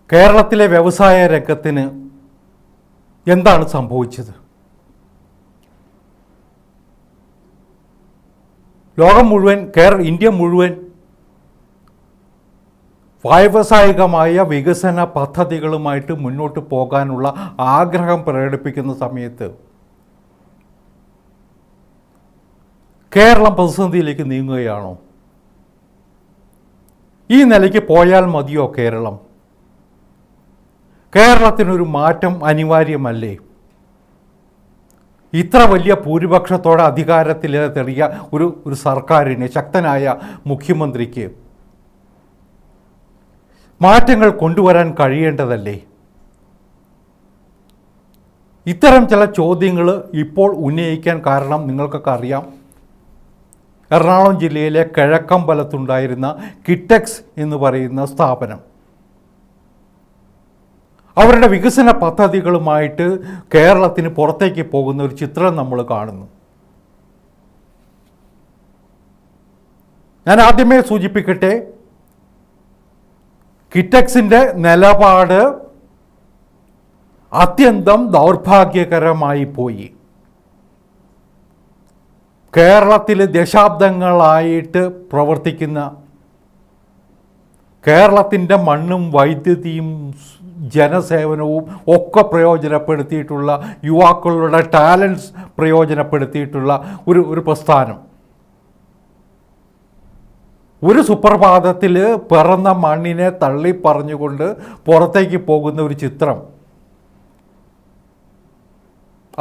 കേരളത്തിലെ വ്യവസായ രംഗത്തിന് എന്താണ് സംഭവിച്ചത്? ലോകം മുഴുവൻ, ഇന്ത്യ മുഴുവൻ വ്യാവസായികമായ വികസന പദ്ധതികളുമായിട്ട് മുന്നോട്ട് പോകാനുള്ള ആഗ്രഹം പ്രകടിപ്പിക്കുന്ന സമയത്ത് കേരളം പ്രതിസന്ധിയിലേക്ക് നീങ്ങുകയാണോ? ഈ നിലയ്ക്ക് പോയാൽ മതിയോ കേരളം? കേരളത്തിനൊരു മാറ്റം അനിവാര്യമല്ലേ? ഇത്ര വലിയ ഭൂരിപക്ഷത്തോടെ അധികാരത്തിലേറിയ ഒരു സർക്കാരിന്, ശക്തനായ മുഖ്യമന്ത്രിക്ക് മാറ്റങ്ങൾ കൊണ്ടുവരാൻ കഴിയേണ്ടതല്ലേ? ഇത്തരം ചില ചോദ്യങ്ങൾ ഇപ്പോൾ ഉന്നയിക്കാൻ കാരണം നിങ്ങൾക്കൊക്കെ അറിയാം. എറണാകുളം ജില്ലയിലെ കിഴക്കമ്പലത്തുണ്ടായിരുന്ന കിറ്റെക്സ് എന്ന് പറയുന്ന സ്ഥാപനം അവരുടെ വികസന പദ്ധതികളുമായിട്ട് കേരളത്തിന് പുറത്തേക്ക് പോകുന്ന ഒരു ചിത്രം നമ്മൾ കാണുന്നു. ഞാൻ ആദ്യമേ സൂചിപ്പിക്കട്ടെ, കിറ്റെക്സിൻ്റെ നിലപാട് അത്യന്തം ദൗർഭാഗ്യകരമായി പോയി. കേരളത്തിൽ ദശാബ്ദങ്ങളായിട്ട് പ്രവർത്തിക്കുന്ന, കേരളത്തിൻ്റെ മണ്ണും വൈദ്യുതിയും ജനസേവനവും ഒക്കെ പ്രയോജനപ്പെടുത്തിയിട്ടുള്ള, യുവാക്കളുടെ ടാലൻസ് പ്രയോജനപ്പെടുത്തിയിട്ടുള്ള ഒരു പ്രസ്ഥാനം ഒരു സുപ്രഭാതത്തിൽ പിറന്ന മണ്ണിനെ തള്ളിപ്പറഞ്ഞുകൊണ്ട് പുറത്തേക്ക് പോകുന്ന ഒരു ചിത്രം,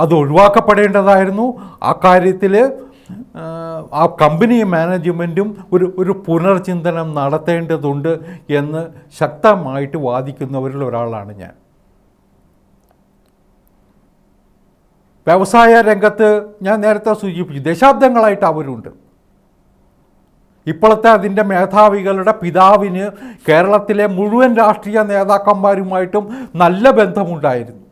അത് ഒഴിവാക്കപ്പെടേണ്ടതായിരുന്നു. ആ കാര്യത്തിൽ ആ കമ്പനി മാനേജ്മെൻറ്റും ഒരു പുനർചിന്തനം നടത്തേണ്ടതുണ്ട് എന്ന് ശക്തമായിട്ട് വാദിക്കുന്നവരിൽ ഒരാളാണ് ഞാൻ. വ്യവസായ രംഗത്ത് ഞാൻ നേരത്തെ സൂചിപ്പിച്ചു, ദശാബ്ദങ്ങളായിട്ട് അവരുണ്ട്. ഇപ്പോഴത്തെ അതിൻ്റെ മേധാവികളുടെ പിതാവിന് കേരളത്തിലെ മുഴുവൻ രാഷ്ട്രീയ നേതാക്കന്മാരുമായിട്ടും നല്ല ബന്ധമുണ്ടായിരുന്നു.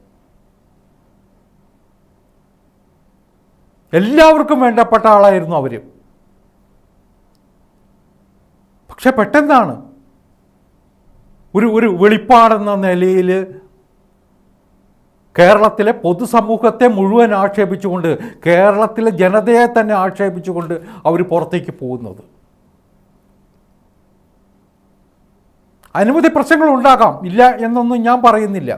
എല്ലാവർക്കും വേണ്ടപ്പെട്ട ആളായിരുന്നു അവർ. പക്ഷെ പെട്ടെന്നാണ് ഒരു വെളിപ്പാടെന്ന നിലയിൽ കേരളത്തിലെ പൊതുസമൂഹത്തെ മുഴുവൻ ആക്ഷേപിച്ചുകൊണ്ട്, കേരളത്തിലെ ജനതയെ തന്നെ ആക്ഷേപിച്ചുകൊണ്ട് അവർ പുറത്തേക്ക് പോകുന്നത്. അനവധി പ്രശ്നങ്ങൾ ഉണ്ടാകാം, ഇല്ല എന്നൊന്നും ഞാൻ പറയുന്നില്ല.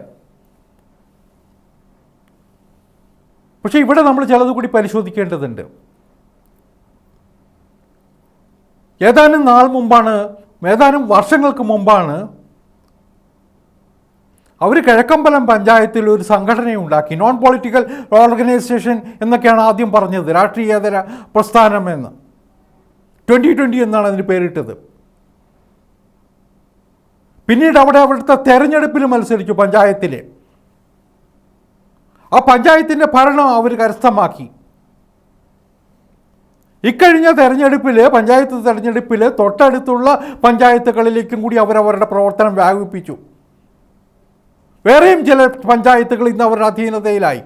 പക്ഷേ ഇവിടെ നമ്മൾ ചിലത് കൂടി പരിശോധിക്കേണ്ടതുണ്ട്. ഏതാനും വർഷങ്ങൾക്ക് മുമ്പാണ് അവർ കിഴക്കമ്പലം പഞ്ചായത്തിൽ ഒരു സംഘടനയുണ്ടാക്കി. നോൺ പൊളിറ്റിക്കൽ ഓർഗനൈസേഷൻ എന്നൊക്കെയാണ് ആദ്യം പറഞ്ഞത്, രാഷ്ട്രീയേതര പ്രസ്ഥാനമെന്ന്. 2020 എന്നാണ് അതിന് പേരിട്ടത്. പിന്നീട് അവിടുത്തെ തെരഞ്ഞെടുപ്പിൽ മത്സരിച്ചു പഞ്ചായത്തിൽ. ആ പഞ്ചായത്തിൻ്റെ ഭരണം അവർ കരസ്ഥമാക്കി. ഇക്കഴിഞ്ഞ പഞ്ചായത്ത് തെരഞ്ഞെടുപ്പിൽ തൊട്ടടുത്തുള്ള പഞ്ചായത്തുകളിലേക്കും കൂടി അവരവരുടെ പ്രവർത്തനം വ്യാപിപ്പിച്ചു. വേറെയും ചില പഞ്ചായത്തുകൾ ഇന്ന് അവരുടെ അധീനതയിലായി.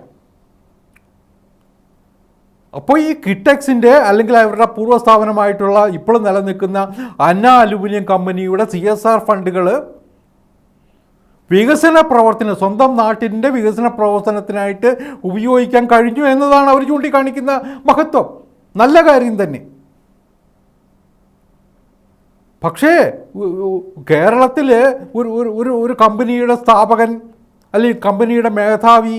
അപ്പോൾ ഈ കിറ്റെക്സിൻ്റെ അല്ലെങ്കിൽ അവരുടെ പൂർവ്വസ്ഥാപനമായിട്ടുള്ള ഇപ്പോൾ നിലനിൽക്കുന്ന അന്ന അലുമിനിയം കമ്പനിയുടെ CSR ഫണ്ടുകൾ വികസന പ്രവർത്തനം, സ്വന്തം നാട്ടിൻ്റെ വികസന പ്രവർത്തനത്തിനായിട്ട് ഉപയോഗിക്കാൻ കഴിഞ്ഞു എന്നതാണ് അവർ ചൂണ്ടിക്കാണിക്കുന്ന മഹത്വം. നല്ല കാര്യം തന്നെ. പക്ഷേ കേരളത്തിൽ ഒരു കമ്പനിയുടെ സ്ഥാപകൻ അല്ലെങ്കിൽ കമ്പനിയുടെ മേധാവി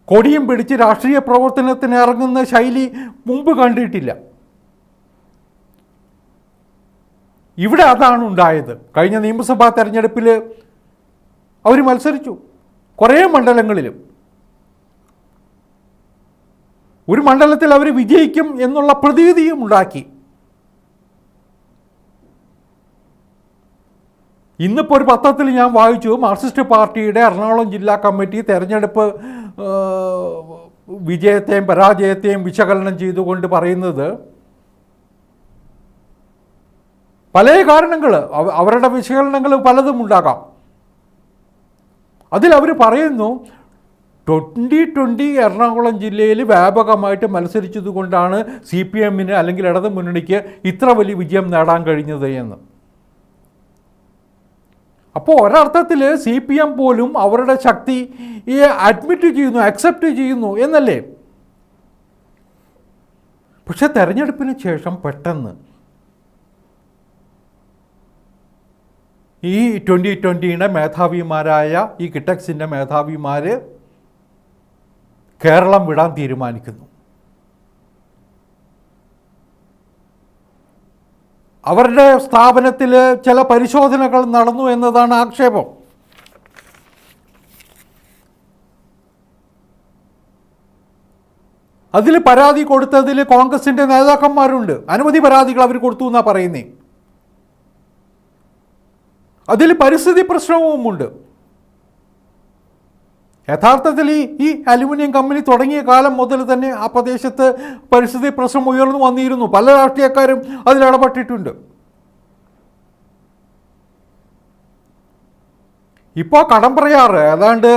കൊടിയും പിടിച്ച് രാഷ്ട്രീയ പ്രവർത്തനത്തിന് ഇറങ്ങുന്ന ശൈലി മുമ്പ് കണ്ടിട്ടില്ല. ഇവിടെ അതാണ് ഉണ്ടായത്. കഴിഞ്ഞ നിയമസഭാ തെരഞ്ഞെടുപ്പിൽ അവർ മത്സരിച്ചു കുറേ മണ്ഡലങ്ങളിലും. ഒരു മണ്ഡലത്തിൽ അവർ വിജയിക്കും എന്നുള്ള പ്രതീതിയും ഉണ്ടാക്കി. ഇന്നിപ്പോൾ ഒരു പത്രത്തിൽ ഞാൻ വായിച്ചു, മാർക്സിസ്റ്റ് പാർട്ടിയുടെ എറണാകുളം ജില്ലാ കമ്മിറ്റി തെരഞ്ഞെടുപ്പ് വിജയത്തെയും പരാജയത്തെയും വിശകലനം ചെയ്തുകൊണ്ട് പറയുന്നത്, പല കാരണങ്ങൾ, അവരുടെ വിശകലനങ്ങൾ പലതും ഉണ്ടാകാം. അതിലവർ പറയുന്നു 2020 എറണാകുളം ജില്ലയിൽ വ്യാപകമായിട്ട് മത്സരിച്ചതുകൊണ്ടാണ് CPM-ന് അല്ലെങ്കിൽ ഇടതു മുന്നണിക്ക് ഇത്ര വലിയ വിജയം നേടാൻ കഴിഞ്ഞത് എന്ന്. അപ്പോൾ ഒരർത്ഥത്തിൽ CPM പോലും അവരുടെ ശക്തിയെ അഡ്മിറ്റ് ചെയ്യുന്നു, അക്സെപ്റ്റ് ചെയ്യുന്നു എന്നല്ലേ. പക്ഷെ തെരഞ്ഞെടുപ്പിന് ശേഷം പെട്ടെന്ന് ഈ 2020 മേധാവിമാരായ ഈ കിറ്റക്സിൻ്റെ മേധാവിമാർ കേരളം വിടാൻ തീരുമാനിക്കുന്നു. അവരുടെ സ്ഥാപനത്തിൽ ചില പരിശോധനകൾ നടന്നു എന്നതാണ് ആക്ഷേപം. അതിൽ പരാതി കൊടുത്തതിൽ കോൺഗ്രസിൻ്റെ നേതാക്കന്മാരുണ്ട്. അനവധി പരാതികൾ അവർ കൊടുത്തു എന്നാണ് പറയുന്നത്. അതിൽ പരിസ്ഥിതി പ്രശ്നവുമുണ്ട്. യഥാർത്ഥത്തിൽ ഈ അലുമിനിയം കമ്പനി തുടങ്ങിയ കാലം മുതൽ തന്നെ ആ പ്രദേശത്ത് പരിസ്ഥിതി പ്രശ്നം ഉയർന്നു വന്നിരുന്നു. പല രാഷ്ട്രീയക്കാരും അതിലിടപെട്ടിട്ടുണ്ട്. ഇപ്പോൾ കടമ്പ്രയാറ് ഏതാണ്ട്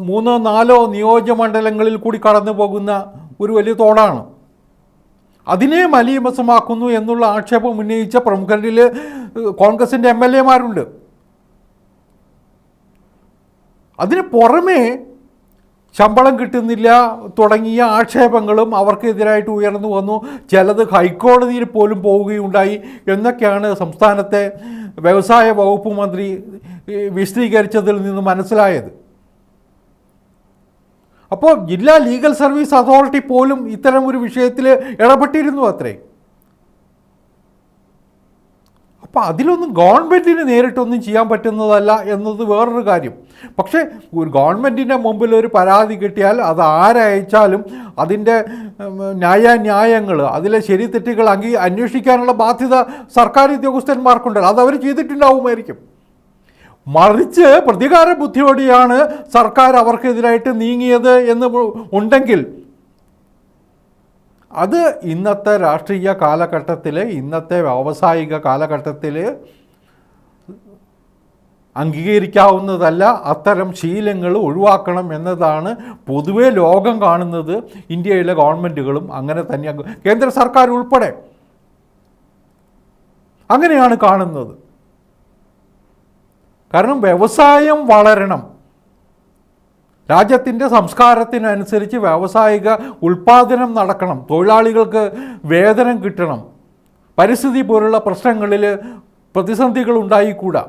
3-4 നിയോജകമണ്ഡലങ്ങളിൽ കൂടി കടന്നു പോകുന്ന ഒരു വലിയ തോടാണ്. അതിനെ മലീമസമാക്കുന്നു എന്നുള്ള ആക്ഷേപം ഉന്നയിച്ച പ്രമുഖരിൽ കോൺഗ്രസിൻ്റെ MLA മാരുണ്ട്. അതിന് പുറമേ ശമ്പളം കിട്ടുന്നില്ല തുടങ്ങിയ ആക്ഷേപങ്ങളും അവർക്കെതിരായിട്ട് ഉയർന്നു വന്നു. ചിലത് ഹൈക്കോടതിയിൽ പോലും പോവുകയുണ്ടായി എന്നൊക്കെയാണ് സംസ്ഥാനത്തെ വ്യവസായ വകുപ്പ് മന്ത്രി വിശദീകരിച്ചതിൽ നിന്ന് മനസ്സിലായത്. അപ്പോൾ ജില്ലാ ലീഗൽ സർവീസ് അതോറിറ്റി പോലും ഇത്തരം ഒരു വിഷയത്തിൽ ഇടപെട്ടിരുന്നു അത്രേ. അപ്പോൾ അതിലൊന്നും ഗവൺമെൻറ്റിന് നേരിട്ടൊന്നും ചെയ്യാൻ പറ്റുന്നതല്ല എന്നത് വേറൊരു കാര്യം. പക്ഷേ ഒരു ഗവൺമെൻറ്റിൻ്റെ മുമ്പിൽ ഒരു പരാതി കിട്ടിയാൽ അത് ആരയച്ചാലും അതിൻ്റെ ന്യായങ്ങൾ, അതിലെ ശരി തെറ്റുകൾ അന്വേഷിക്കാനുള്ള ബാധ്യത സർക്കാർ ഉദ്യോഗസ്ഥന്മാർക്കുണ്ടല്ലോ. അത് അവർ ചെയ്തിട്ടുണ്ടാവുമായിരിക്കും. മറിച്ച് പ്രതികാര ബുദ്ധിയോടെയാണ് സർക്കാർ അവർക്കെതിരായിട്ട് നീങ്ങിയത് എന്ന് ഉണ്ടെങ്കിൽ അത് ഇന്നത്തെ രാഷ്ട്രീയ കാലഘട്ടത്തിൽ, ഇന്നത്തെ വ്യാവസായിക കാലഘട്ടത്തിൽ അംഗീകരിക്കാവുന്നതല്ല. അത്തരം ശീലങ്ങൾ ഒഴിവാക്കണം എന്നതാണ് പൊതുവെ ലോകം കാണുന്നത്. ഇന്ത്യയിലെ ഗവൺമെൻറ്റുകളും അങ്ങനെ തന്നെയാണ്, കേന്ദ്ര സർക്കാർ ഉൾപ്പെടെ അങ്ങനെയാണ് കാണുന്നത്. കാരണം വ്യവസായം വളരണം, രാജ്യത്തിൻ്റെ സംസ്കാരത്തിനനുസരിച്ച് വ്യാവസായിക ഉൽപ്പാദനം നടക്കണം, തൊഴിലാളികൾക്ക് വേതനം കിട്ടണം, പരിസ്ഥിതി പോലുള്ള പ്രശ്നങ്ങളിൽ പ്രതിസന്ധികൾ ഉണ്ടായിക്കൂടാ,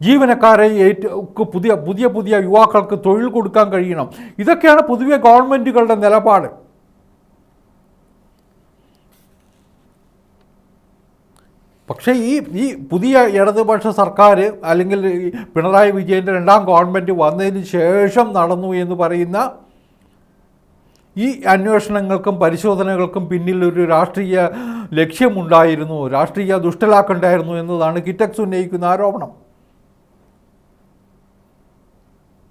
ജീവനക്കാരെ പുതിയ പുതിയ യുവാക്കൾക്ക് തൊഴിൽ കൊടുക്കാൻ കഴിയണം. ഇതൊക്കെയാണ് പൊതുവെ ഗവൺമെൻറ്റുകളുടെ നിലപാട്. പക്ഷേ ഈ പുതിയ ഇടതുപക്ഷ സർക്കാർ അല്ലെങ്കിൽ പിണറായി വിജയൻ്റെ 2ാം ഗവൺമെൻറ് വന്നതിന് ശേഷം നടന്നു എന്ന് പറയുന്ന ഈ അന്വേഷണങ്ങൾക്കും പരിശോധനകൾക്കും പിന്നിൽ ഒരു രാഷ്ട്രീയ ലക്ഷ്യമുണ്ടായിരുന്നു, രാഷ്ട്രീയ ദുഷ്ടലാക്കുണ്ടായിരുന്നു എന്നതാണ് കിറ്റക്സ് ഉന്നയിക്കുന്ന ആരോപണം.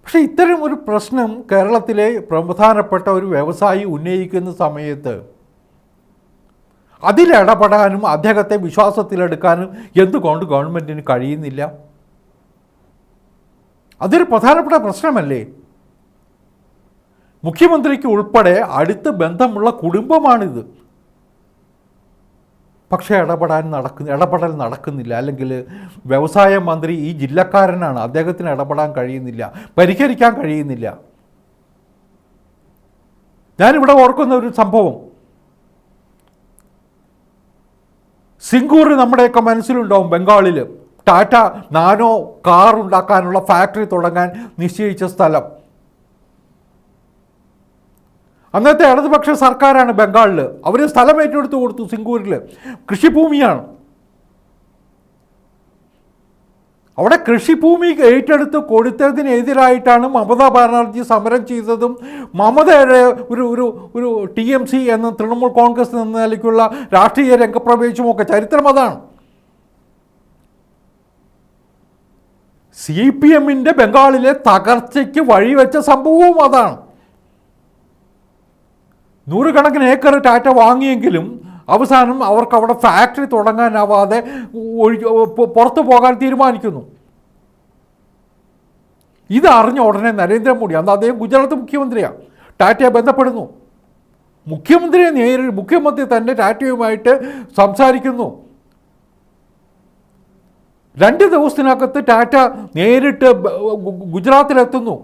പക്ഷേ ഇത്തരം ഒരു പ്രശ്നം കേരളത്തിലെ പ്രധാനപ്പെട്ട ഒരു വ്യവസായി ഉന്നയിക്കുന്ന സമയത്ത് അതിലിടപെടാനും അദ്ദേഹത്തെ വിശ്വാസത്തിലെടുക്കാനും എന്തുകൊണ്ട് ഗവൺമെൻറ്റിന് കഴിയുന്നില്ല? അതൊരു പ്രധാനപ്പെട്ട പ്രശ്നമല്ലേ? മുഖ്യമന്ത്രിക്ക് ഉൾപ്പെടെ അടുത്ത് ബന്ധമുള്ള കുടുംബമാണിത്. പക്ഷേ ഇടപെടൽ നടക്കുന്നില്ല. അല്ലെങ്കിൽ വ്യവസായ മന്ത്രി ഈ ജില്ലക്കാരനാണ്, അദ്ദേഹത്തിന് ഇടപെടാൻ കഴിയുന്നില്ല, പരിഹരിക്കാൻ കഴിയുന്നില്ല. ഞാനിവിടെ ഓർക്കുന്ന ഒരു സംഭവം, സിംഗൂർ നമ്മുടെയൊക്കെ മനസ്സിലുണ്ടാവും. ബംഗാളിൽ ടാറ്റ നാനോ കാർ ഉണ്ടാക്കാനുള്ള ഫാക്ടറി തുടങ്ങാൻ നിശ്ചയിച്ച സ്ഥലം. അന്നത്തെ ഇടതുപക്ഷ സർക്കാരാണ് ബംഗാളിൽ. അവർ സ്ഥലം ഏറ്റെടുത്ത് കൊടുത്തു. സിംഗൂരിൽ കൃഷിഭൂമിയാണ്. അവിടെ കൃഷിഭൂമി ഏറ്റെടുത്ത് കൊടുത്തതിനെതിരായിട്ടാണ് മമതാ ബാനർജി സമരം ചെയ്തതും മമതയുടെ ഒരു TMC എന്ന തൃണമൂൽ കോൺഗ്രസ് എന്ന നിലയ്ക്കുള്ള രാഷ്ട്രീയ രംഗപ്രവേശമൊക്കെ ചരിത്രം അതാണ്. CPMൻ്റെ ബംഗാളിലെ തകർച്ചയ്ക്ക് വഴിവെച്ച സംഭവവും അതാണ്. 100 കണക്കിന് ഏക്കർ ടാറ്റ വാങ്ങിയെങ്കിലും അവസാനം അവർക്ക് അവിടെ ഫാക്ടറി തുടങ്ങാനാവാതെ പുറത്തു പോകാൻ തീരുമാനിക്കുന്നു. ഇതറിഞ്ഞ ഉടനെ നരേന്ദ്രമോദി, അന്ന് അദ്ദേഹം ഗുജറാത്ത് മുഖ്യമന്ത്രിയാണ്, ടാറ്റയെ ബന്ധപ്പെടുന്നു. മുഖ്യമന്ത്രി തന്നെ ടാറ്റയുമായിട്ട് സംസാരിക്കുന്നു. 2 ദിവസത്തിനകത്ത് ടാറ്റ നേരിട്ട് ഗുജറാത്തിലെത്തുന്നു.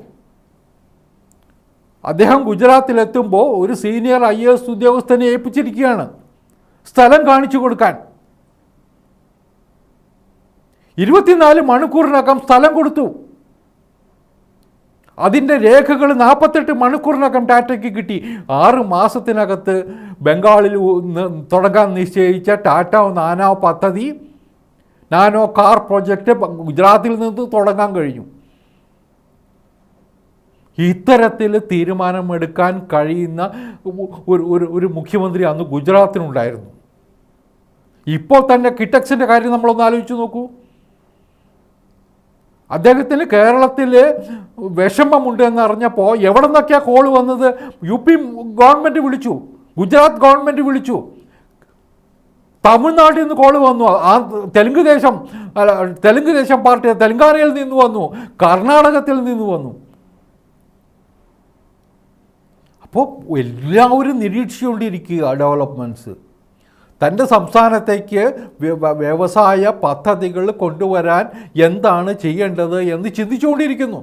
അദ്ദേഹം ഗുജറാത്തിലെത്തുമ്പോൾ ഒരു സീനിയർ IAS ഉദ്യോഗസ്ഥനെ ഏൽപ്പിച്ചിരിക്കുകയാണ് സ്ഥലം കാണിച്ചു കൊടുക്കാൻ. 24 മണിക്കൂറിനകം സ്ഥലം കൊടുത്തു. അതിൻ്റെ രേഖകൾ 48 മണിക്കൂറിനകം ടാറ്റയ്ക്ക് കിട്ടി. 6 മാസത്തിനകത്ത് ബംഗാളിൽ തുടങ്ങാൻ നിശ്ചയിച്ച ടാറ്റ നാനോ പദ്ധതി, നാനോ കാർ പ്രോജക്റ്റ് ഗുജറാത്തിൽ നിന്ന് തുടങ്ങാൻ കഴിഞ്ഞു. ഇത്തരത്തിൽ തീരുമാനമെടുക്കാൻ കഴിയുന്ന ഒരു മുഖ്യമന്ത്രി അന്ന് ഗുജറാത്തിനുണ്ടായിരുന്നു. ഇപ്പോൾ തന്നെ കിറ്റക്സിൻ്റെ കാര്യം നമ്മളൊന്ന് ആലോചിച്ച് നോക്കൂ. അദ്ദേഹത്തിന് കേരളത്തിൽ വിഷമമുണ്ട് എന്നറിഞ്ഞപ്പോൾ എവിടെ നിന്നൊക്കെയാണ് കോൾ വന്നത്? UP ഗവൺമെൻറ് വിളിച്ചു, ഗുജറാത്ത് ഗവൺമെൻറ് വിളിച്ചു, തമിഴ്നാട്ടിൽ നിന്ന് കോൾ വന്നു, തെലുങ്ക് ദേശം പാർട്ടി തെലങ്കാനയിൽ നിന്ന് വന്നു, കർണാടകത്തിൽ നിന്ന് വന്നു. അപ്പോൾ എല്ലാവരും നിരീക്ഷിച്ചുകൊണ്ടിരിക്കുക ഡെവലപ്മെൻറ്റ്സ്. തൻ്റെ സംസ്ഥാനത്തേക്ക് വ്യവസായ പദ്ധതികൾ കൊണ്ടുവരാൻ എന്താണ് ചെയ്യേണ്ടത് എന്ന് ചിന്തിച്ചുകൊണ്ടിരിക്കുന്നു.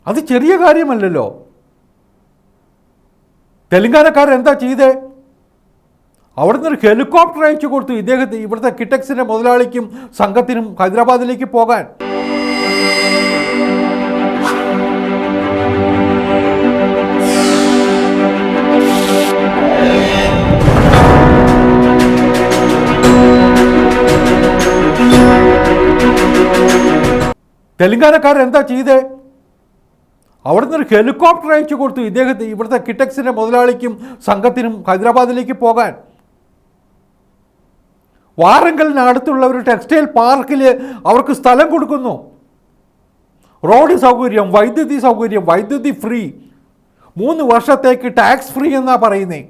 അത് ചെറിയ കാര്യമല്ലല്ലോ. തെലങ്കാനക്കാരെന്താ ചെയ്തേ? അവിടെ നിന്നൊരു ഹെലികോപ്റ്റർ അയച്ചു കൊടുത്തു ഇവിടുത്തെ കിറ്റക്സിൻ്റെ മുതലാളിക്കും സംഘത്തിനും ഹൈദരാബാദിലേക്ക് പോകാൻ. തെലങ്കാനക്കാരെന്താ ചെയ്തേ? അവിടെ നിന്നൊരു ഹെലികോപ്റ്റർ അയച്ചു കൊടുത്തു ഇവിടുത്തെ കിറ്റക്സിൻ്റെ മുതലാളിക്കും സംഘത്തിനും ഹൈദരാബാദിലേക്ക് പോകാൻ. വാറങ്കലിനടുത്തുള്ള ഒരു ടെക്സ്റ്റൈൽ പാർക്കിൽ അവർക്ക് സ്ഥലം കൊടുക്കുന്നു. റോഡ് സൗകര്യം, വൈദ്യുതി ഫ്രീ, 3 വർഷത്തേക്ക് ടാക്സ് ഫ്രീ എന്നാണ് പറയുന്നത്.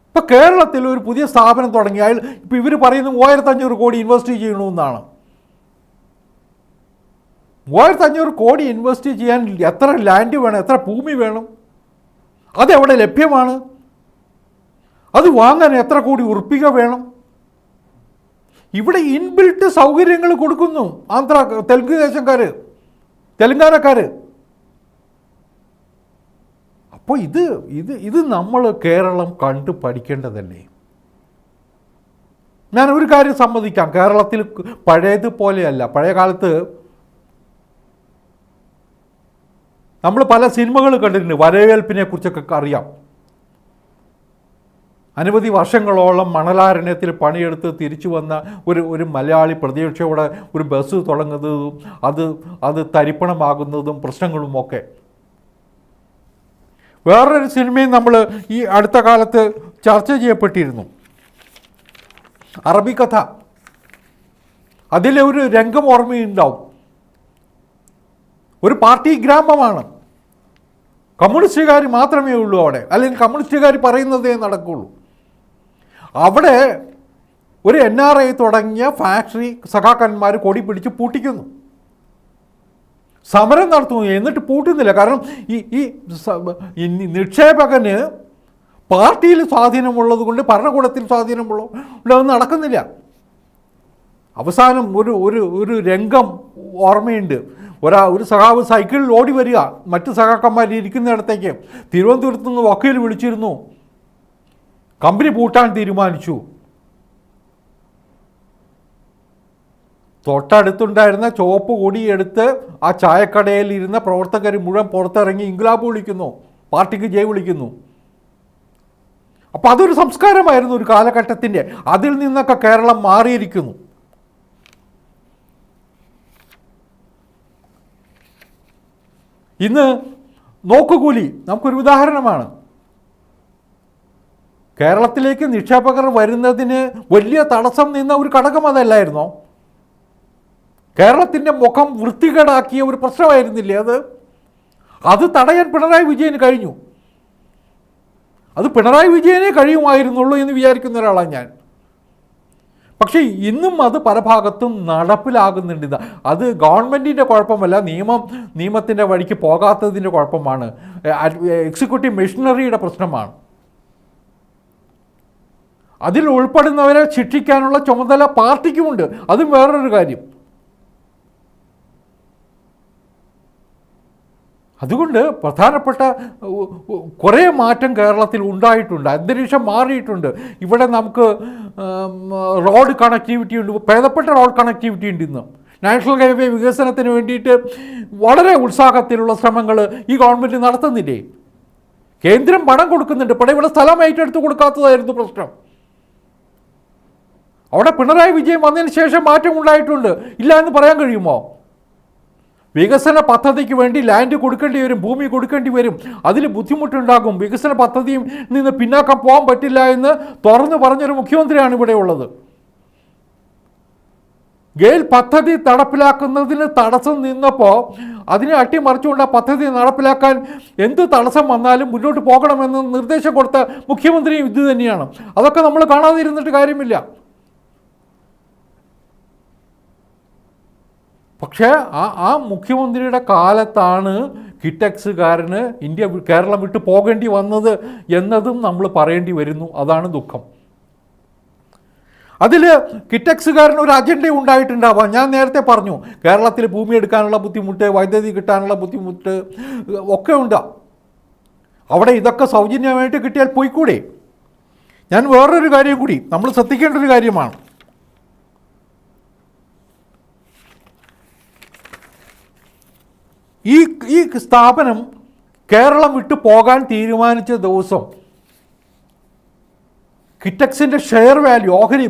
ഇപ്പം കേരളത്തിൽ ഒരു പുതിയ സ്ഥാപനം തുടങ്ങിയാൽ ഇപ്പം ഇവർ പറയുന്നത് 3500 കോടി ഇൻവെസ്റ്റ് ചെയ്യണമെന്നാണ്. 3500 കോടി ഇൻവെസ്റ്റ് ചെയ്യാൻ എത്ര ലാൻഡ് വേണം, എത്ര ഭൂമി വേണം, അതെവിടെ ലഭ്യമാണ്, അത് വാങ്ങാൻ എത്ര കോടി ഉറുപ്പിക വേണം? ഇവിടെ ഇൻബിൽട്ട് സൗകര്യങ്ങൾ കൊടുക്കുന്നു തെലങ്കാനക്കാർ. അപ്പോൾ ഇത് നമ്മൾ കേരളം കണ്ടു പഠിക്കേണ്ടതല്ലേ? ഞാൻ ഒരു കാര്യം സമ്മതിക്കാം, കേരളത്തിൽ പഴയതുപോലെയല്ല. പഴയ കാലത്ത് നമ്മൾ പല സിനിമകൾ കണ്ടിട്ടുണ്ട്, വരവേൽപ്പിനെ കുറിച്ചൊക്കെ അറിയാം. അനവധി വർഷങ്ങളോളം മണലാരണ്യത്തിൽ പണിയെടുത്ത് തിരിച്ചു വന്ന ഒരു മലയാളി പ്രതീക്ഷയോടെ ഒരു ബസ് തുടങ്ങുന്നതും അത് തരിപ്പണമാകുന്നതും പ്രശ്നങ്ങളുമൊക്കെ. വേറൊരു സിനിമയും നമ്മൾ ഈ അടുത്ത കാലത്ത് ചർച്ച ചെയ്യപ്പെട്ടിരുന്നു, അറബിക്കഥ. അതിലെ ഒരു രംഗം ഓർമ്മയുണ്ടാവും. ഒരു പാർട്ടി ഗ്രാമമാണ്, കമ്മ്യൂണിസ്റ്റുകാർ മാത്രമേ ഉള്ളൂ അവിടെ, അല്ലെങ്കിൽ കമ്മ്യൂണിസ്റ്റുകാർ പറയുന്നതേ നടക്കുള്ളൂ. അവിടെ ഒരു NRI തുടങ്ങിയ ഫാക്ടറി സഖാക്കന്മാർ കൊടി പിടിച്ച് പൂട്ടിക്കുന്നു, സമരം നടത്തുന്നു. എന്നിട്ട് പൂട്ടുന്നില്ല. കാരണം ഈ നിക്ഷേപകന് പാർട്ടിയിൽ സ്വാധീനമുള്ളത് കൊണ്ട്, ഭരണകൂടത്തിൽ സ്വാധീനമുള്ളതൊന്നും നടക്കുന്നില്ല. അവസാനം ഒരു രംഗം ഓർമ്മയുണ്ട്. ഒരു സഖാവ് സൈക്കിളിൽ ഓടി വരിക, മറ്റ് സഖാക്കന്മാർ ഇരിക്കുന്നിടത്തേക്ക്. തിരുവനന്തപുരത്ത് നിന്ന് വക്കീൽ വിളിച്ചിരുന്നു, കമ്പനി പൂട്ടാൻ തീരുമാനിച്ചു. തൊട്ടടുത്തുണ്ടായിരുന്ന ചുവപ്പ് കൊടിയെടുത്ത് ആ ചായക്കടയിൽ ഇരുന്ന പ്രവർത്തകർ മുഴുവൻ പുറത്തിറങ്ങി ഇൻക്ലാബ് വിളിക്കുന്നു, പാർട്ടിക്ക് ജയ് വിളിക്കുന്നു. അപ്പോൾ അതൊരു സംസ്കാരമായിരുന്നു ഒരു കാലഘട്ടത്തിൻ്റെ. അതിൽ നിന്നൊക്കെ കേരളം മാറിയിരിക്കുന്നു. ഇന്ന് നോക്കുകൂലി നമുക്കൊരു ഉദാഹരണമാണ്. കേരളത്തിലേക്ക് നിക്ഷേപകർ വരുന്നതിന് വലിയ തടസ്സം നിന്ന ഒരു ഘടകം അതല്ലായിരുന്നോ? കേരളത്തിൻ്റെ മുഖം വൃത്തികേടാക്കിയ ഒരു പ്രശ്നമായിരുന്നില്ലേ അത് തടയാൻ പിണറായി വിജയന് കഴിഞ്ഞു. അത് പിണറായി വിജയനെ കഴിയുമായിരുന്നുള്ളൂ എന്ന് വിചാരിക്കുന്ന ഒരാളാണ് ഞാൻ. പക്ഷേ ഇന്നും അത് പല ഭാഗത്തും നടപ്പിലാകുന്നുണ്ട്. അത് ഗവൺമെൻറ്റിൻ്റെ കുഴപ്പമല്ല, നിയമത്തിൻ്റെ വഴിക്ക് പോകാത്തതിൻ്റെ കുഴപ്പമാണ്, എക്സിക്യൂട്ടീവ് മെഷീനറിയുടെ പ്രശ്നമാണ്. അതിൽ ഉൾപ്പെടുന്നവരെ ശിക്ഷിക്കാനുള്ള ചുമതല പാർട്ടിക്കുമുണ്ട്. അതും വേറൊരു കാര്യം. അതുകൊണ്ട് പ്രധാനപ്പെട്ട കുറേ മാറ്റം കേരളത്തിൽ ഉണ്ടായിട്ടുണ്ട്. അന്തരീക്ഷം മാറിയിട്ടുണ്ട്. ഇവിടെ നമുക്ക് റോഡ് കണക്ടിവിറ്റി ഉണ്ട്, ഭേദപ്പെട്ട റോഡ് കണക്ടിവിറ്റി ഉണ്ട്. ഇന്ന് നാഷണൽ ഹൈവേ വികസനത്തിന് വേണ്ടിയിട്ട് വളരെ ഉത്സാഹത്തിലുള്ള ശ്രമങ്ങൾ ഈ ഗവൺമെൻറ് നടത്തുന്നില്ലേ? കേന്ദ്രം പണം കൊടുക്കുന്നുണ്ട്, പക്ഷേ ഇവിടെ സ്ഥലം ഏറ്റെടുത്ത് കൊടുക്കാത്തതായിരുന്നു പ്രശ്നം. അവിടെ പിണറായി വിജയൻ വന്നതിന് ശേഷം മാറ്റം ഉണ്ടായിട്ടുണ്ട്, ഇല്ല എന്ന് പറയാൻ കഴിയുമോ? വികസന പദ്ധതിക്ക് വേണ്ടി ലാൻഡ് കൊടുക്കേണ്ടി വരും, ഭൂമി കൊടുക്കേണ്ടി വരും, അതിൽ ബുദ്ധിമുട്ടുണ്ടാകും. വികസന പദ്ധതിയിൽ നിന്ന് പിന്നാക്കം പോകാൻ പറ്റില്ല എന്ന് തുറന്നു പറഞ്ഞൊരു മുഖ്യമന്ത്രിയാണ് ഇവിടെ ഉള്ളത്. ഗെയിൽ പദ്ധതി നടപ്പിലാക്കുന്നതിന് തടസ്സം നിന്നപ്പോൾ അതിനെ അട്ടിമറിച്ചുകൊണ്ട് ആ പദ്ധതി നടപ്പിലാക്കാൻ എന്ത് തടസ്സം വന്നാലും മുന്നോട്ട് പോകണമെന്ന് നിർദ്ദേശം കൊടുത്ത മുഖ്യമന്ത്രിയും ഇത് തന്നെയാണ്. അതൊക്കെ നമ്മൾ കാണാതിരുന്നിട്ട് കാര്യമില്ല. പക്ഷേ ആ മുഖ്യമന്ത്രിയുടെ കാലത്താണ് കിറ്റക്സുകാരന് കേരളം വിട്ട് പോകേണ്ടി വന്നത് എന്നതും നമ്മൾ പറയേണ്ടി വരുന്നു. അതാണ് ദുഃഖം. അതിൽ കിറ്റക്സുകാരന് ഒരു അജണ്ട ഉണ്ടായിട്ടുണ്ടാവാം. ഞാൻ നേരത്തെ പറഞ്ഞു, കേരളത്തിൽ ഭൂമി എടുക്കാനുള്ള ബുദ്ധിമുട്ട്, വൈദ്യുതി കിട്ടാനുള്ള ബുദ്ധിമുട്ട് ഒക്കെ ഉണ്ട്. അവിടെ ഇതൊക്കെ സൗജന്യമായിട്ട് കിട്ടിയാൽ പോയിക്കൂടെ? ഞാൻ വേറൊരു കാര്യം കൂടി നമ്മൾ ശ്രദ്ധിക്കേണ്ട ഒരു കാര്യമാണ്. ഈ സ്ഥാപനം കേരളം വിട്ടു പോകാൻ തീരുമാനിച്ച ദിവസം കിറ്റക്സിൻ്റെ ഷെയർ വാല്യൂ, ഓഹരി,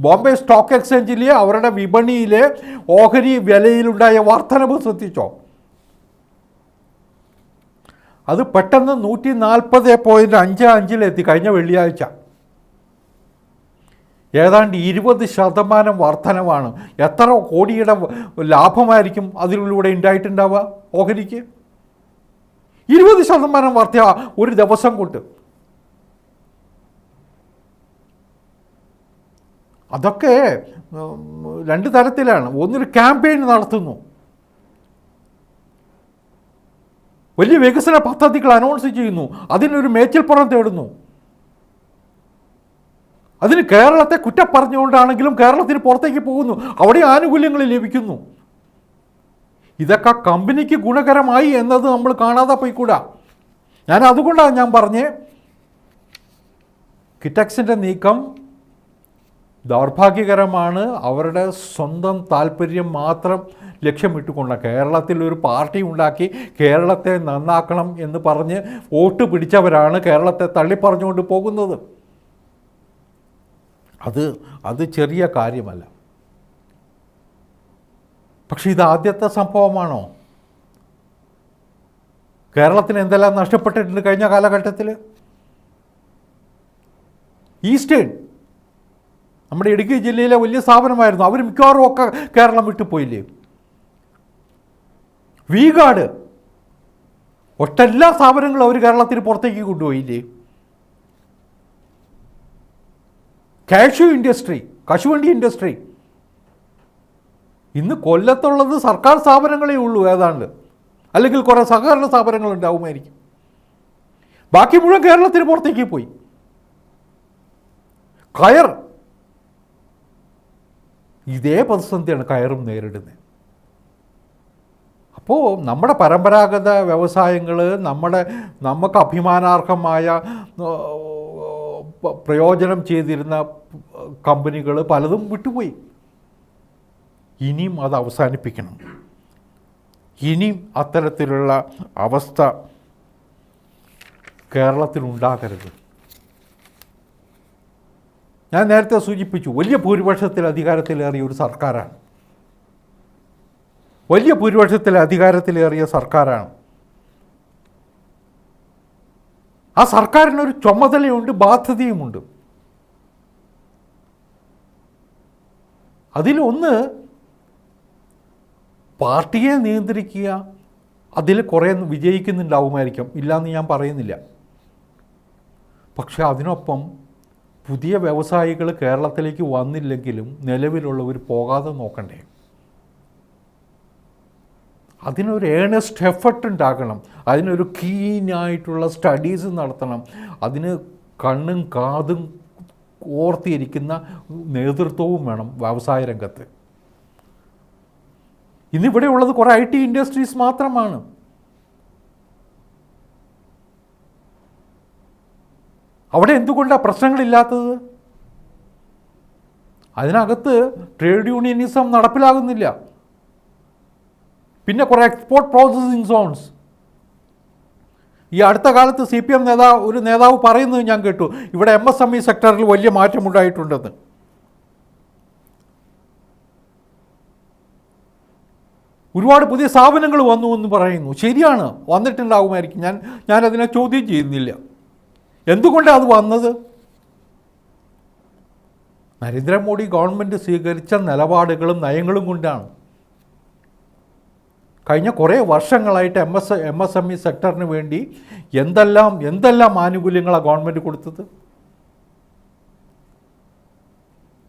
ബോംബെ സ്റ്റോക്ക് എക്സ്ചേഞ്ചിലെ അവരുടെ വിപണിയിലെ ഓഹരി വിലയിലുണ്ടായ വർധനവ് ശ്രദ്ധിച്ചോ? അത് പെട്ടെന്ന് 140.55 കഴിഞ്ഞ വെള്ളിയാഴ്ച. ഏതാണ്ട് 20% വർധനവാണ്. എത്ര കോടിയുടെ ലാഭമായിരിക്കും അതിലൂടെ ഉണ്ടായിട്ടുണ്ടാവുക ഓഹരിക്ക്? 20% വർധന ഒരു ദിവസം കൊണ്ട്. അതൊക്കെ രണ്ട് തരത്തിലാണ്. ഒന്നൊരു ക്യാമ്പയിൻ നടത്തുന്നു, വലിയ വികസന പദ്ധതികൾ അനൗൺസ് ചെയ്യുന്നു, അതിനൊരു മേച്ചിൽപ്പുറം തേടുന്നു. അതിന് കേരളത്തെ കുറ്റപ്പറഞ്ഞുകൊണ്ടാണെങ്കിലും കേരളത്തിന് പുറത്തേക്ക് പോകുന്നു, അവിടെ ആനുകൂല്യങ്ങൾ ലഭിക്കുന്നു. ഇതൊക്കെ കമ്പനിക്ക് ഗുണകരമായി എന്നത് നമ്മൾ കാണാതെ പോയിക്കൂടാ. അതുകൊണ്ടാണ് ഞാൻ പറഞ്ഞേ, കിറ്റക്സിൻ്റെ നീക്കം ദൗർഭാഗ്യകരമാണ്. അവരുടെ സ്വന്തം താല്പര്യം മാത്രം ലക്ഷ്യമിട്ടുകൊണ്ട് കേരളത്തിൽ ഒരു പാർട്ടി ഉണ്ടാക്കി കേരളത്തെ നന്നാക്കണം എന്ന് പറഞ്ഞ് വോട്ട് പിടിച്ചവരാണ് കേരളത്തെ തള്ളിപ്പറഞ്ഞുകൊണ്ട് പോകുന്നത്. അത് ചെറിയ കാര്യമല്ല. പക്ഷെ ഇത് ആദ്യത്തെ സംഭവമാണോ? കേരളത്തിന് എന്തെല്ലാം നഷ്ടപ്പെട്ടിട്ടുണ്ട് കഴിഞ്ഞ കാലഘട്ടത്തിൽ? ഈസ്റ്റേൺ നമ്മുടെ ഇടുക്കി ജില്ലയിലെ വലിയ സ്ഥാപനമായിരുന്നു, അവർ മിക്കവാറും ഒക്കെ കേരളം വിട്ടുപോയില്ലേ? വി-ഗാർഡ് ഒട്ടെല്ലാ സ്ഥാപനങ്ങളും അവർ കേരളത്തിന് പുറത്തേക്ക് കൊണ്ടുപോയില്ലേ? കാഷ്യൂ ഇൻഡസ്ട്രി, കശുവണ്ടി ഇൻഡസ്ട്രി, ഇന്ന് കൊല്ലത്തുള്ളത് സർക്കാർ സ്ഥാപനങ്ങളേ ഉള്ളൂ ഏതാണ്ട്, അല്ലെങ്കിൽ കുറേ സഹകരണ സ്ഥാപനങ്ങൾ ഉണ്ടാവുമായിരിക്കും. ബാക്കി മുഴുവൻ കേരളത്തിന് പുറത്തേക്ക് പോയി. കയർ, ഇതേ പ്രതിസന്ധിയാണ് കയറും നേരിടുന്നത്. അപ്പോൾ നമ്മുടെ പരമ്പരാഗത വ്യവസായങ്ങൾ, നമുക്ക് അഭിമാനാർഹമായ പ്രയോജനം ചെയ്തിരുന്ന കമ്പനികൾ പലതും വിട്ടുപോയി. ഇനിയും അത് അവസാനിപ്പിക്കണം. ഇനിയും അത്തരത്തിലുള്ള അവസ്ഥ കേരളത്തിലുണ്ടാകരുത്. ഞാൻ നേരത്തെ സൂചിപ്പിച്ചു, വലിയ ഭൂരിപക്ഷത്തിൽ അധികാരത്തിലേറിയ ഒരു സർക്കാരാണ്. വലിയ ഭൂരിപക്ഷത്തിൽ അധികാരത്തിലേറിയ സർക്കാരാണ്. ആ സർക്കാരിനൊരു ചുമതലയുണ്ട്, ബാധ്യതയുമുണ്ട്. അതിലൊന്ന് പാർട്ടിയെ നിയന്ത്രിക്കുക. അതിൽ കുറേ വിജയിക്കുന്നുണ്ടാവുമായിരിക്കും, ഇല്ലയെന്ന് ഞാൻ പറയുന്നില്ല. പക്ഷെ അതിനൊപ്പം പുതിയ വ്യവസായികൾ കേരളത്തിലേക്ക് വന്നില്ലെങ്കിലും നിലവിലുള്ളവർ പോകാതെ നോക്കണ്ടേ? അതിനൊരു ഏണസ്റ്റ് എഫർട്ട് ഉണ്ടാക്കണം, അതിനൊരു കീനായിട്ടുള്ള സ്റ്റഡീസ് നടത്തണം, അതിന് കണ്ണും കാതും ഓർത്തിയിരിക്കുന്ന നേതൃത്വവും വേണം വ്യവസായ രംഗത്ത്. ഇന്നിവിടെ ഉള്ളത് കുറേ IT ഇൻഡസ്ട്രീസ് മാത്രമാണ്. അവിടെ എന്തുകൊണ്ടാണ് പ്രശ്നങ്ങളില്ലാത്തത്? അതിനകത്ത് ട്രേഡ് യൂണിയനിസം നടപ്പിലാകുന്നില്ല. പിന്നെ കുറേ എക്സ്പോർട്ട് പ്രോസസ്സിംഗ് സോൺസ്. ഈ അടുത്ത കാലത്ത് CPM ഒരു നേതാവ് പറയുന്നത് ഞാൻ കേട്ടു, ഇവിടെ MSME സെക്ടറിൽ വലിയ മാറ്റമുണ്ടായിട്ടുണ്ടെന്ന്. ഒരുപാട് പുതിയ സ്ഥാപനങ്ങൾ വന്നു എന്ന് പറയുന്നു. ശരിയാണ്, വന്നിട്ടുണ്ടാകുമായിരിക്കും. ഞാനതിനെ ചോദ്യം ചെയ്യുന്നില്ല. എന്തുകൊണ്ടാണ് അത് വന്നത്? നരേന്ദ്രമോദി ഗവൺമെൻറ് സ്വീകരിച്ച നിലപാടുകളും നയങ്ങളും കൊണ്ടാണ്. കഴിഞ്ഞ കുറേ വർഷങ്ങളായിട്ട് MSME സെക്ടറിന് വേണ്ടി എന്തെല്ലാം ആനുകൂല്യങ്ങളാണ് ഗവൺമെൻറ് കൊടുത്തത്.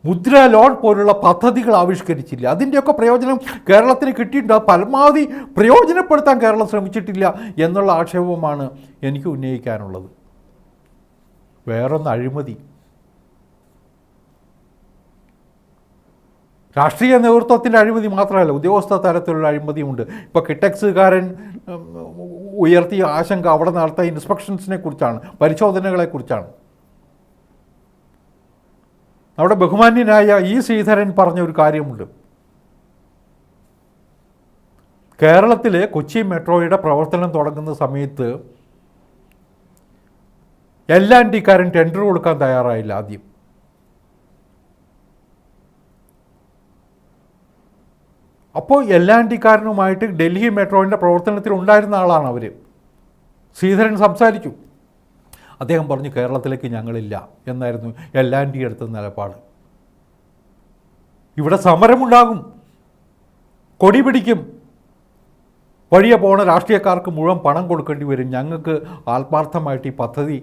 മുദ്ര ലോൺ പോലുള്ള പദ്ധതികൾ ആവിഷ്കരിച്ചില്ല. അതിൻ്റെയൊക്കെ പ്രയോജനം കേരളത്തിന് കിട്ടിയിട്ടുണ്ട്. പരമാവധി പ്രയോജനപ്പെടുത്താൻ കേരളം ശ്രമിച്ചിട്ടില്ല എന്നുള്ള ആക്ഷേപമാണ് എനിക്ക് ഉന്നയിക്കാനുള്ളത്. വേറൊന്ന് അഴിമതി. രാഷ്ട്രീയ നേതൃത്വത്തിൻ്റെ അഴിമതി മാത്രമല്ല, ഉദ്യോഗസ്ഥ തലത്തിലുള്ള അഴിമതിയുമുണ്ട്. ഇപ്പോൾ കിറ്റക്സുകാരൻ ഉയർത്തിയ ആശങ്ക അവിടെ നടത്തിയ ഇൻസ്പെക്ഷൻസിനെ കുറിച്ചാണ്, പരിശോധനകളെക്കുറിച്ചാണ്. അവിടെ ബഹുമാന്യനായ ശ്രീധരൻ പറഞ്ഞൊരു കാര്യമുണ്ട്. കേരളത്തിലെ കൊച്ചി മെട്രോയുടെ പ്രവർത്തനം തുടങ്ങുന്ന സമയത്ത് L&Tക്കാരൻ ടെൻഡർ കൊടുക്കാൻ തയ്യാറായില്ല. ആദ്യം അപ്പോൾ L&Tക്കാരനുമായിട്ട് ഡൽഹി മെട്രോയുടെ പ്രവർത്തനത്തിൽ ഉണ്ടായിരുന്ന ആളാണ് അവർ. ശ്രീധരൻ സംസാരിച്ചു. അദ്ദേഹം പറഞ്ഞു, കേരളത്തിലേക്ക് ഞങ്ങളില്ല എന്നായിരുന്നു L&T എടുത്ത നിലപാട്. ഇവിടെ സമരമുണ്ടാകും, കൊടി പിടിക്കും, വഴിയെ പോണ രാഷ്ട്രീയക്കാർക്ക് മുഴുവൻ പണം കൊടുക്കേണ്ടി വരും, ഞങ്ങൾക്ക് ആത്മാർത്ഥമായിട്ട് ഈ പദ്ധതി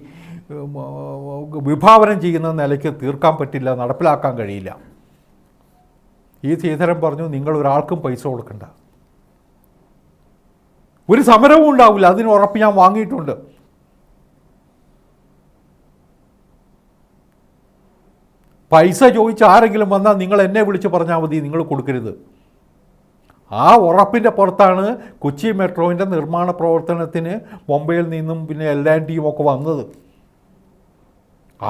വിഭാവനം ചെയ്യുന്ന നിലയ്ക്ക് തീർക്കാൻ പറ്റില്ല, നടപ്പിലാക്കാൻ കഴിയില്ല. ശ്രീധരൻ പറഞ്ഞു, നിങ്ങൾ ഒരാൾക്കും പൈസ കൊടുക്കണ്ട, ഒരു സമരവും ഉണ്ടാവില്ല, അതിന് ഉറപ്പ് ഞാൻ വാങ്ങിയിട്ടുണ്ട്. പൈസ ചോദിച്ച് ആരെങ്കിലും വന്നാൽ നിങ്ങൾ എന്നെ വിളിച്ച് പറഞ്ഞാൽ മതി, നിങ്ങൾ കൊടുക്കരുത്. ആ ഉറപ്പിൻ്റെ പുറത്താണ് കൊച്ചി മെട്രോവിൻ്റെ നിർമ്മാണ പ്രവർത്തനത്തിന് മുംബൈയിൽ നിന്നും പിന്നെ L&Tയും ഒക്കെ വന്നത്.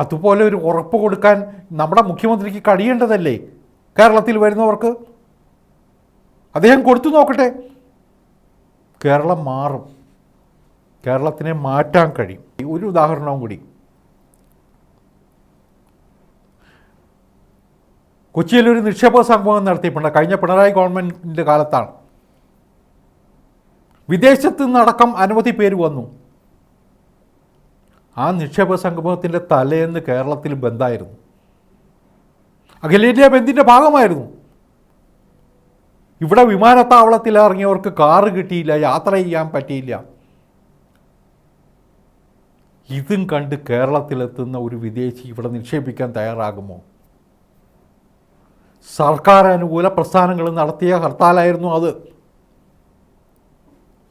അതുപോലെ ഒരു ഉറപ്പ് കൊടുക്കാൻ നമ്മുടെ മുഖ്യമന്ത്രിക്ക് കഴിയേണ്ടതല്ലേ കേരളത്തിൽ വരുന്നവർക്ക്? അദ്ദേഹം കൊടുത്തു നോക്കട്ടെ. കേരളം മാറും, കേരളത്തിനെ മാറ്റാൻ കഴിയും. ഒരു ഉദാഹരണവും കൂടി. കൊച്ചിയിലൊരു നിക്ഷേപ സംഗമം നടത്തിയിട്ടുണ്ട്, കഴിഞ്ഞ പിണറായി ഗവൺമെൻറ്റിൻ്റെ കാലത്താണ്. വിദേശത്തു നിന്നടക്കം അനവധി പേര് വന്നു. ആ നിക്ഷേപ സംഗമത്തിൻ്റെ തലേന്ന് കേരളത്തിൽ ബന്ദായിരുന്നു, അഖിലേന്ത്യാ ബന്ദിൻ്റെ ഭാഗമായിരുന്നു. ഇവിടെ വിമാനത്താവളത്തിൽ ഇറങ്ങിയവർക്ക് കാറ് കിട്ടിയില്ല, യാത്ര ചെയ്യാൻ പറ്റിയില്ല. ഇതും കണ്ട് കേരളത്തിലെത്തുന്ന ഒരു വിദേശി ഇവിടെ നിക്ഷേപിക്കാൻ തയ്യാറാകുമോ? സർക്കാർ അനുകൂല പ്രസ്ഥാനങ്ങൾ നടത്തിയ ഹർത്താലായിരുന്നു അത്.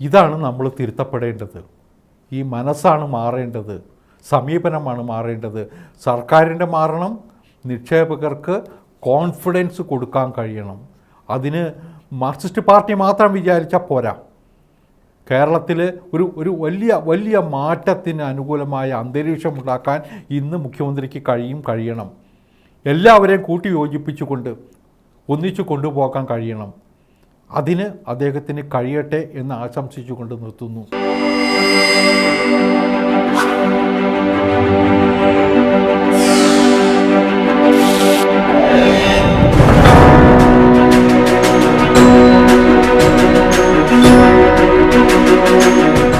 ഇതാണ് നമ്മൾ തിരുത്തപ്പെടേണ്ടത്. ഈ മനസ്സാണ് മാറേണ്ടത്, സമീപനമാണ് മാറേണ്ടത്. സർക്കാരിൻ്റെ മാറണം, നിക്ഷേപകർക്ക് കോൺഫിഡൻസ് കൊടുക്കാൻ കഴിയണം. അതിന് മാർക്സിസ്റ്റ് പാർട്ടി മാത്രം വിചാരിച്ചാൽ പോരാ. കേരളത്തിൽ ഒരു വലിയ മാറ്റത്തിന് അനുകൂലമായ അന്തരീക്ഷം ഉണ്ടാക്കാൻ ഇന്ന് മുഖ്യമന്ത്രിക്ക് കഴിയണം. എല്ലാവരെയും കൂട്ടി യോജിപ്പിച്ചുകൊണ്ട് ഒന്നിച്ചു കൊണ്ടുപോകാൻ കഴിയണം. അതിന് അദ്ദേഹത്തിന് കഴിയട്ടെ എന്ന് ആശംസിച്ചുകൊണ്ട് നിർത്തുന്നു.